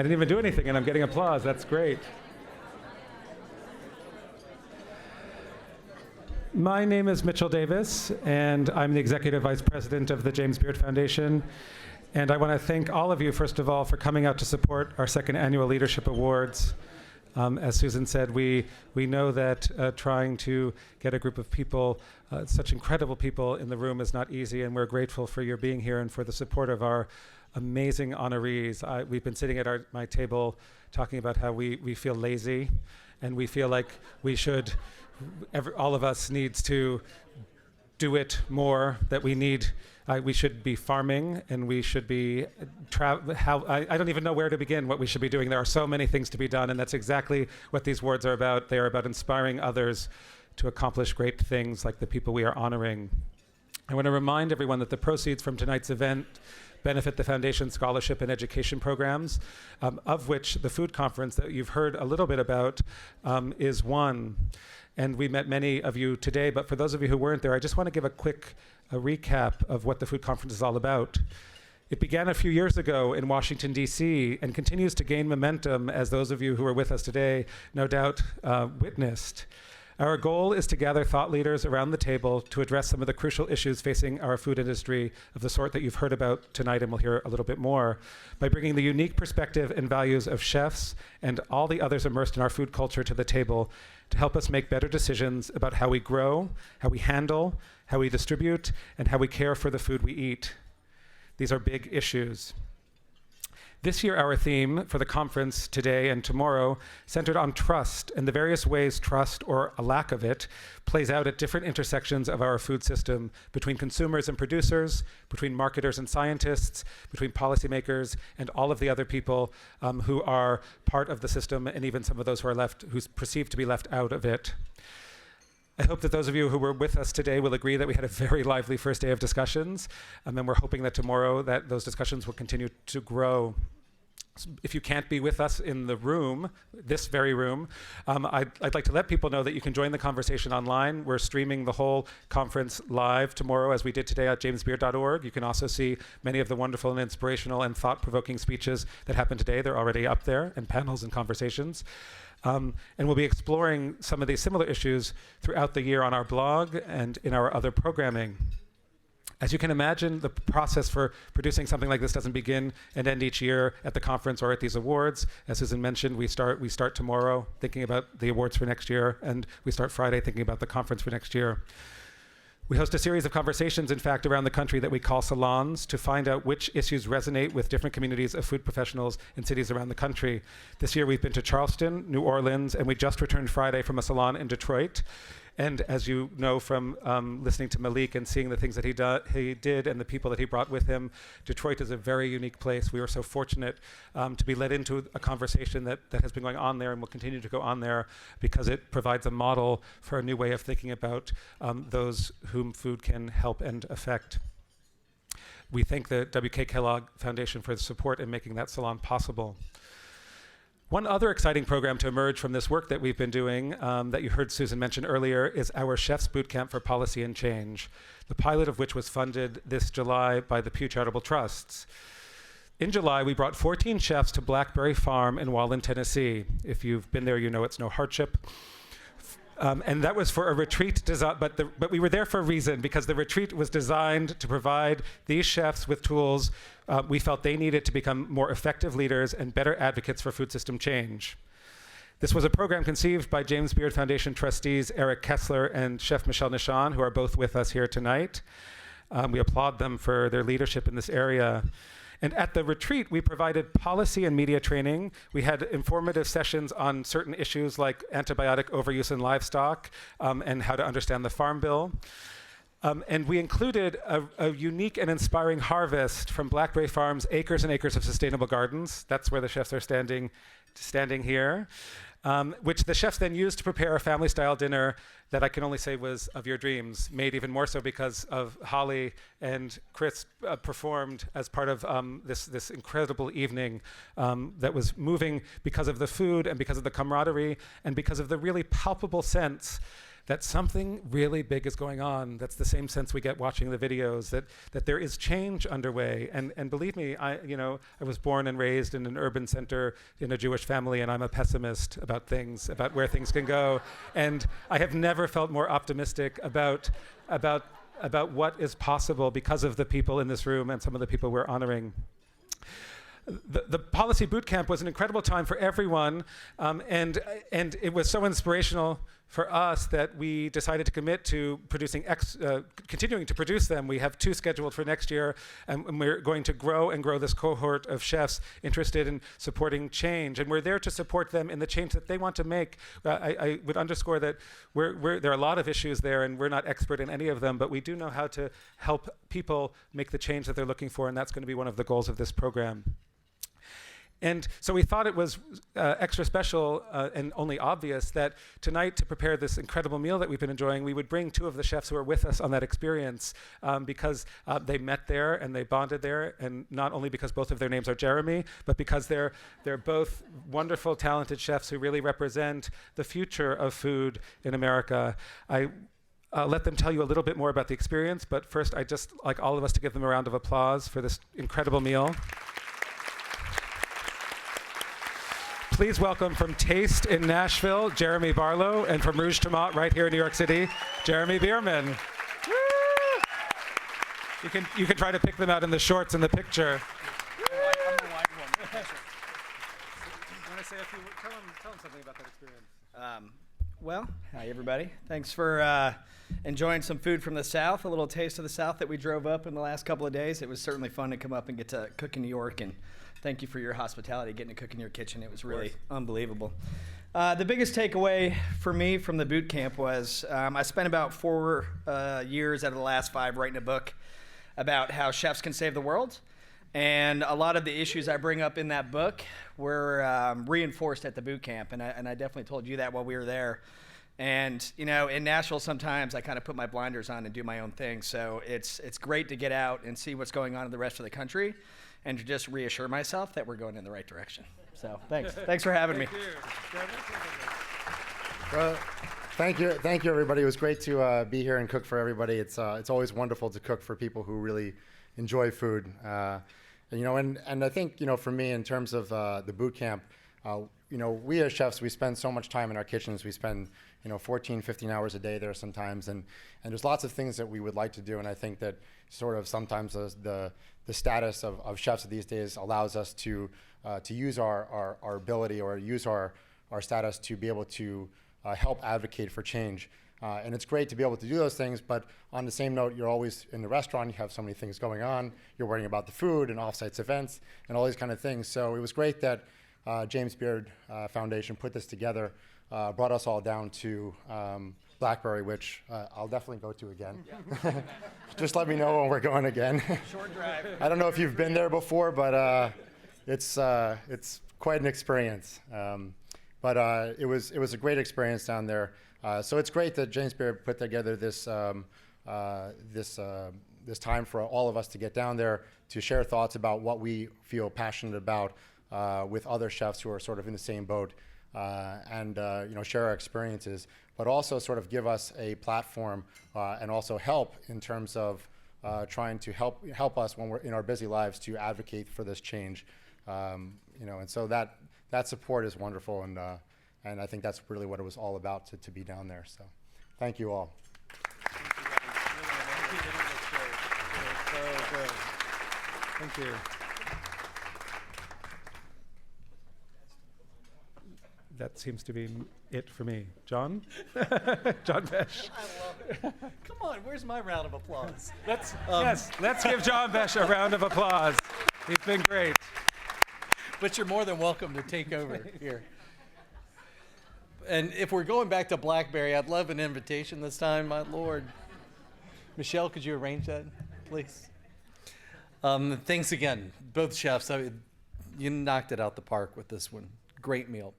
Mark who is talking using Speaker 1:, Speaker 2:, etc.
Speaker 1: I didn't even do anything, and I'm getting applause. That's great. My name is Mitchell Davis, and I'm the Executive Vice President of the James Beard Foundation. And I want to thank all of you, first of all, for coming out to support our second annual Leadership Awards. As Susan said, we know that trying to get a group of people, such incredible people in the room is not easy, and we're grateful for your being here and for the support of our amazing honorees. We've been sitting at my table talking about how we feel lazy, and we feel like we should, all of us needs to do it more, that we should be farming, and we should be, I don't even know where to begin what we should be doing. There are so many things to be done, and that's exactly what these awards are about. They are about inspiring others to accomplish great things like the people we are honoring. I want to remind everyone that the proceeds from tonight's event benefit the Foundation's scholarship and education programs, of which the food conference that you've heard a little bit about is one. And we met many of you today, but for those of you who weren't there, I just want to give a quick recap of what the food conference is all about. It began a few years ago in Washington, D.C., and continues to gain momentum, as those of you who are with us today no doubt witnessed. Our goal is to gather thought leaders around the table to address some of the crucial issues facing our food industry of the sort that you've heard about tonight, and we'll hear a little bit more, by bringing the unique perspective and values of chefs and all the others immersed in our food culture to the table to help us make better decisions about how we grow, how we handle, how we distribute, and how we care for the food we eat. These are big issues. This year, our theme for the conference today and tomorrow centered on trust and the various ways trust, or a lack of it, plays out at different intersections of our food system, between consumers and producers, between marketers and scientists, between policymakers and all of the other people who are part of the system, and even some of those who are who's perceived to be left out of it. I hope that those of you who were with us today will agree that we had a very lively first day of discussions, and we're hoping that tomorrow that those discussions will continue to grow. If you can't be with us in the room, this very room, I'd like to let people know that you can join the conversation online. We're streaming the whole conference live tomorrow, as we did today at jamesbeard.org. You can also see many of the wonderful and inspirational and thought-provoking speeches that happened today. They're already up there, and panels and conversations. And we'll be exploring some of these similar issues throughout the year on our blog and in our other programming. As you can imagine, the process for producing something like this doesn't begin and end each year at the conference or at these awards. As Susan mentioned, we start tomorrow thinking about the awards for next year, and we start Friday thinking about the conference for next year. We host a series of conversations, in fact, around the country that we call salons, to find out which issues resonate with different communities of food professionals in cities around the country. This year we've been to Charleston, New Orleans, and we just returned Friday from a salon in Detroit. And as you know from listening to Malik and seeing the things that he did and the people that he brought with him, Detroit is a very unique place. We were so fortunate to be led into a conversation that has been going on there and will continue to go on there, because it provides a model for a new way of thinking about those whom food can help and affect. We thank the W.K. Kellogg Foundation for the support in making that salon possible. One other exciting program to emerge from this work that we've been doing, that you heard Susan mention earlier, is our Chefs Bootcamp for Policy and Change, the pilot of which was funded this July by the Pew Charitable Trusts. In July, we brought 14 chefs to Blackberry Farm in Wallen, Tennessee. If you've been there, you know it's no hardship. And that was for a retreat designed, but we were there for a reason, because the retreat was designed to provide these chefs with tools we felt they needed to become more effective leaders and better advocates for food system change. This was a program conceived by James Beard Foundation trustees Eric Kessler and Chef Michelle Nishan, who are both with us here tonight. We applaud them for their leadership in this area. And at the retreat, we provided policy and media training. We had informative sessions on certain issues like antibiotic overuse in livestock and how to understand the Farm Bill. And we included a unique and inspiring harvest from Blackberry Farm's acres and acres of sustainable gardens. That's where the chefs are standing here, which the chefs then used to prepare a family-style dinner that I can only say was of your dreams, made even more so because of Holly and Chris performed as part of this incredible evening that was moving because of the food and because of the camaraderie and because of the really palpable sense that something really big is going on. That's the same sense we get watching the videos, that there is change underway. And believe me, I was born and raised in an urban center in a Jewish family, and I'm a pessimist about things, about where things can go. And I have never felt more optimistic about what is possible because of the people in this room and some of the people we're honoring. The Policy Bootcamp was an incredible time for everyone, and it was so inspirational for us that we decided to commit to continuing to produce them. We have 2 scheduled for next year, and we're going to grow this cohort of chefs interested in supporting change, and we're there to support them in the change that they want to make. I would underscore that there are a lot of issues there, and we're not expert in any of them, but we do know how to help people make the change that they're looking for, and that's going to be one of the goals of this program. And so we thought it was extra special and only obvious that tonight, to prepare this incredible meal that we've been enjoying, we would bring 2 of the chefs who are with us on that experience because they met there and they bonded there, and not only because both of their names are Jeremy, but because they're both wonderful, talented chefs who really represent the future of food in America. I let them tell you a little bit more about the experience, but first I'd just like all of us to give them a round of applause for this incredible meal. Please welcome from Tayst in Nashville, Jeremy Barlow, and from Rouge Tomate right here in New York City, Jeremy Bearman. Woo! You can try to pick them out in the shorts in the picture. I'm the white one. You want to say a few words? Tell them something about that experience.
Speaker 2: Well, hi everybody. Thanks for enjoying some food from the South, a little taste of the South that we drove up in the last couple of days. It was certainly fun to come up and get to cook in New York, and thank you for your hospitality, getting to cook in your kitchen. It was really unbelievable. The biggest takeaway for me from the boot camp was I spent about 4 years out of the last 5 writing a book about how chefs can save the world. And a lot of the issues I bring up in that book were reinforced at the boot camp, and I definitely told you that while we were there. And in Nashville, sometimes I kind of put my blinders on and do my own thing. So it's great to get out and see what's going on in the rest of the country, and to just reassure myself that we're going in the right direction. So thanks for having me.
Speaker 3: Well, thank you, everybody. It was great to be here and cook for everybody. It's always wonderful to cook for people who really enjoy food. And I think for me, in terms of the boot camp, we as chefs, we spend so much time in our kitchens. We spend 14, 15 hours a day there sometimes, and there's lots of things that we would like to do. And I think that sort of sometimes the status of chefs these days allows us to use our ability, or use our status to be able to help advocate for change. And it's great to be able to do those things, but on the same note, you're always in the restaurant, you have so many things going on, you're worrying about the food and offsites events and all these kind of things. So it was great that James Beard Foundation put this together, brought us all down to Blackberry, which I'll definitely go to again. Yeah. Just let me know when we're going again.
Speaker 2: Short drive.
Speaker 3: I don't know if you've been there before, but it's quite an experience. But it was a great experience down there. So it's great that James Beard put together this time for all of us to get down there to share thoughts about what we feel passionate about with other chefs who are sort of in the same boat, and share our experiences, but also sort of give us a platform and also help in terms of trying to help us when we're in our busy lives to advocate for this change. And so that support is wonderful, and I think that's really what it was all about to be down there. So thank you all.
Speaker 1: Thank you. That seems to be it for me. John? John Besh.
Speaker 4: I love it. Come on, where's my round of applause?
Speaker 1: Let's give John Besh a round of applause. He's been great.
Speaker 4: But you're more than welcome to take over here. And if we're going back to Blackberry, I'd love an invitation this time, my Lord. Michelle, could you arrange that, please? Thanks again, both chefs. You knocked it out the park with this one. Great meal.